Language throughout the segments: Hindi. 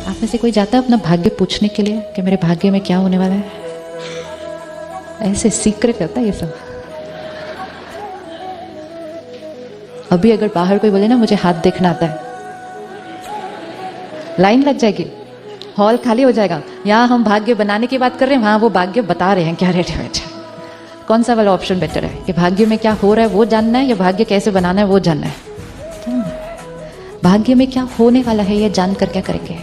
आप में से कोई जाता है अपना भाग्य पूछने के लिए कि मेरे भाग्य में क्या होने वाला है? ऐसे सीक्रेट रहता है ये सब। अभी अगर बाहर कोई बोले ना मुझे हाथ देखना आता है, लाइन लग जाएगी, हॉल खाली हो जाएगा। यहाँ हम भाग्य बनाने की बात कर रहे हैं, वहाँ वो भाग्य बता रहे हैं क्या रेट है। कौन सा वाला ऑप्शन बेटर है कि भाग्य में क्या हो रहा है वो जानना है या भाग्य कैसे बनाना है वो जानना है? भाग्य में क्या होने वाला है ये जानकर क्या करेंगे?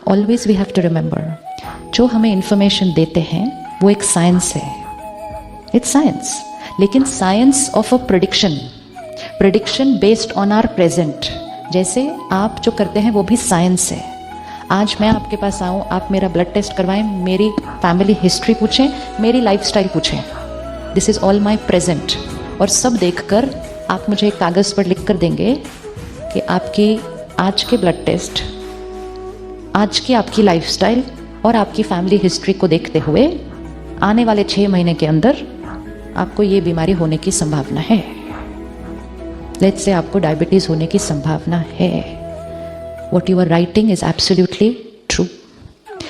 Always we have to remember, जो हमें इंफॉर्मेशन देते हैं वो एक साइंस है, इट्स साइंस, लेकिन science of a prediction based on our present. जैसे आप जो करते हैं वो भी साइंस है। आज मैं आपके पास आऊँ, आप मेरा ब्लड टेस्ट करवाएं, मेरी फैमिली हिस्ट्री पूछें, मेरी लाइफस्टाइल पूछें, this is all my present. और सब देखकर आप मुझे एक कागज़ पर लिख कर देंगे कि आपकी आज के ब्लड टेस्ट, आज की आपकी लाइफस्टाइल और आपकी फैमिली हिस्ट्री को देखते हुए आने वाले 6 महीने के अंदर आपको ये बीमारी होने की संभावना है। लेट्स से आपको डायबिटीज़ होने की संभावना है। What you are writing is absolutely true,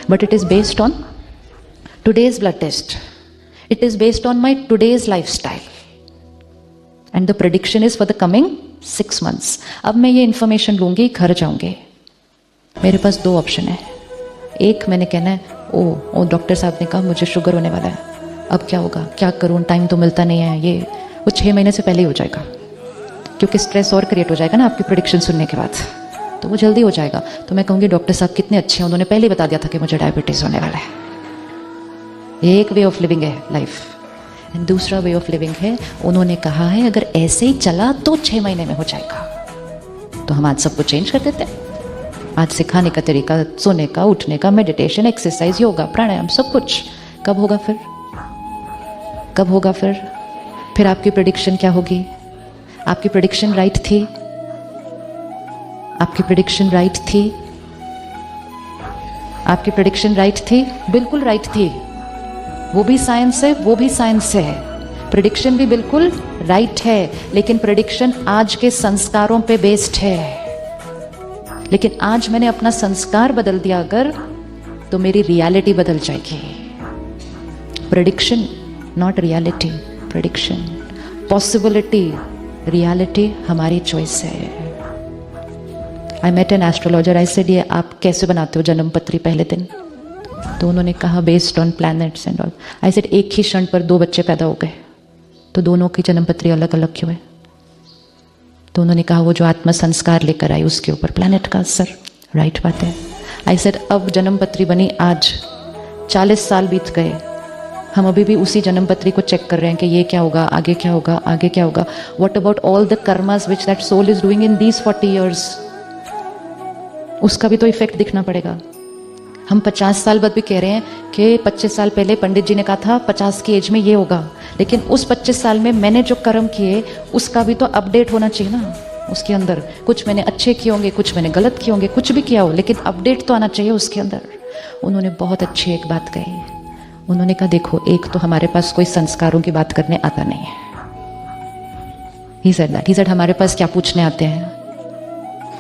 but it is based on today's blood test. It is based on my today's lifestyle, and the prediction is for the coming 6 months. अब मैं ये information लूँगी, घर जाऊँगी, मेरे पास 2 ऑप्शन है। एक, मैंने कहना है ओ डॉक्टर साहब ने कहा मुझे शुगर होने वाला है, अब क्या होगा, क्या करूँ, टाइम तो मिलता नहीं है, ये वो 6 महीने से पहले ही हो जाएगा, क्योंकि स्ट्रेस और क्रिएट हो जाएगा ना आपकी प्रेडिक्शन सुनने के बाद, तो वो जल्दी हो जाएगा। तो मैं कहूँगी डॉक्टर साहब कितने अच्छे हैं, उन्होंने पहले ही बता दिया था कि मुझे डायबिटीज़ होने वाला है। ये एक वे ऑफ लिविंग है लाइफ। एंड दूसरा वे ऑफ लिविंग है, उन्होंने कहा है अगर ऐसे ही चला तो 6 महीने में हो जाएगा। तो हम आज सबको चेंज कर देते हैं। आज से खाने का तरीका, सोने का, उठने का, मेडिटेशन, एक्सरसाइज, योगा, प्राणायाम, सब कुछ। कब होगा फिर? कब होगा फिर? फिर आपकी प्रेडिक्शन क्या होगी? आपकी प्रेडिक्शन राइट थी? आपकी प्रेडिक्शन राइट थी? आपकी प्रेडिक्शन राइट थी? बिल्कुल राइट थी। वो भी साइंस है, वो भी साइंस है। प्रेडिक्शन भी बिल्कुल राइट है, लेकिन प्रेडिक्शन आज के संस्कारों पे बेस्ड है। लेकिन आज मैंने अपना संस्कार बदल दिया अगर, तो मेरी रियलिटी बदल जाएगी। Prediction not reality, prediction possibility, reality हमारी चॉइस है। I met an astrologer, I said ये आप कैसे बनाते हो जन्म पत्री पहले दिन? तो उन्होंने कहा based on planets and all. I said एक ही क्षण पर 2 बच्चे पैदा हो गए, तो दोनों की जन्म पत्री अलग अलग क्यों है? तो उन्होंने कहा वो जो आत्मा संस्कार लेकर आई उसके ऊपर प्लैनेट का असर। राइट बात है। आई सेड अब जन्म पत्री बनी आज, 40 साल बीत गए, हम अभी भी उसी जन्म पत्री को चेक कर रहे हैं कि ये क्या होगा, आगे क्या होगा, आगे क्या होगा। What about all the karmas which that soul is doing in these 40 years? उसका भी तो इफेक्ट दिखना पड़ेगा। हम 50 साल बाद भी कह रहे हैं कि 25 साल पहले पंडित जी ने कहा था 50 की एज में ये होगा, लेकिन उस 25 साल में मैंने जो कर्म किए उसका भी तो अपडेट होना चाहिए ना। उसके अंदर कुछ मैंने अच्छे किए होंगे, कुछ मैंने गलत किए होंगे, कुछ भी किया हो, लेकिन अपडेट तो आना चाहिए उसके अंदर। उन्होंने बहुत अच्छी एक बात कही। उन्होंने कहा देखो, एक तो हमारे पास कोई संस्कारों की बात करने आता नहीं है। ही सेड हमारे पास क्या पूछने आते हैं?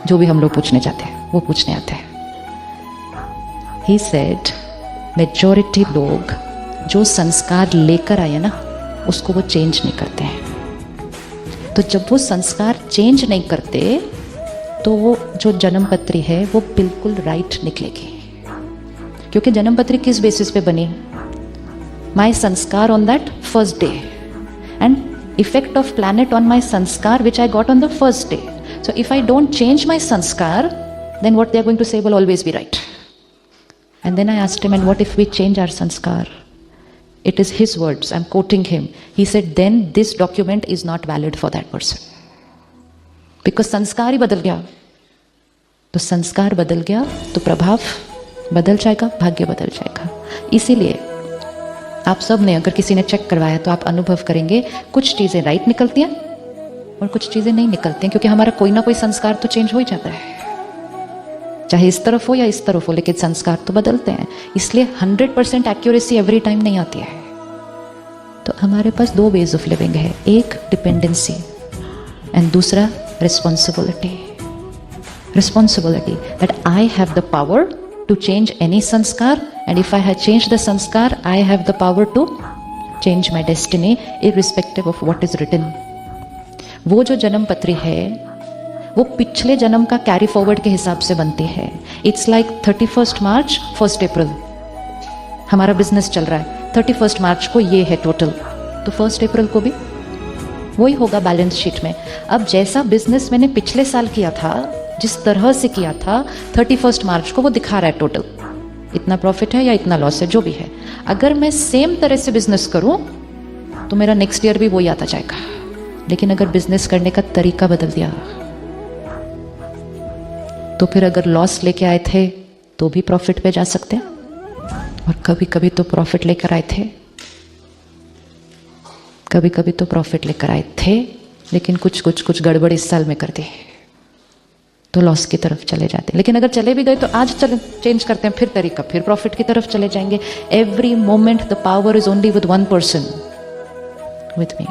जो भी हम लोग पूछने जाते हैं वो पूछने आते हैं। ही सेड मेजॉरिटी लोग जो संस्कार लेकर आए ना उसको वो चेंज नहीं करते हैं। तो जब वो संस्कार चेंज नहीं करते तो वो जो जन्म पत्री है वो बिल्कुल राइट निकलेगी। क्योंकि जन्म पत्री किस बेसिस पे बनी? My sanskar on that first day and effect of planet on my sanskar which I got on the first day. So if I don't change my sanskar, then what they are going to say will always be right. And then I asked him, and what if we change our sanskar? It is his words, I'm quoting him. He said, then this document is not valid for that person. Because sanskar ही बदल गया. तो संस्कार बदल गया तो प्रभाव बदल जाएगा, भाग्य बदल जाएगा. इसीलिए आप सब ने, अगर किसी ने चेक करवाया तो आप अनुभव करेंगे कुछ चीज़ें राइट निकलती हैं और कुछ चीज़ें नहीं निकलती हैं, क्योंकि हमारा कोई ना कोई संस्कार तो चेंज हो ही जाता है, चाहे इस तरफ हो या इस तरफ हो, लेकिन संस्कार तो बदलते हैं. इसलिए 100% एक्यूरेसी एवरी टाइम नहीं आती है. तो हमारे पास 2 वेज ऑफ लिविंग है, एक डिपेंडेंसी एंड दूसरा responsibility. responsibility that I have the power to change any sanskar, and if I have changed the sanskar, I have the power to change my destiny irrespective of what is written. वो जो जन्म पत्री है वो पिछले जन्म का कैरी फॉरवर्ड के हिसाब से बनती है. इट्स लाइक 31 मार्च 1 अप्रैल हमारा बिजनेस चल रहा है, 31 मार्च को ये है टोटल, तो 1 अप्रैल को भी वही होगा बैलेंस शीट में. अब जैसा बिजनेस मैंने पिछले साल किया था, जिस तरह से किया था, 31 मार्च को वो दिखा रहा है टोटल इतना प्रॉफिट है या इतना लॉस है, जो भी है. अगर मैं सेम तरह से बिजनेस करूं तो मेरा नेक्स्ट ईयर भी वही आता जाएगा. लेकिन अगर बिजनेस करने का तरीका बदल दिया तो फिर अगर लॉस लेके आए थे तो भी प्रॉफिट पे जा सकते हैं, और कभी कभी तो प्रॉफिट लेकर आए थे, कभी कभी तो प्रॉफिट लेकर आए थे लेकिन कुछ गड़बड़ इस साल में कर दी तो लॉस की तरफ चले जाते. लेकिन अगर चले भी गए तो आज चले चेंज करते हैं फिर तरीका, फिर प्रॉफिट की तरफ चले जाएंगे. Every moment the power is only with one person, with me.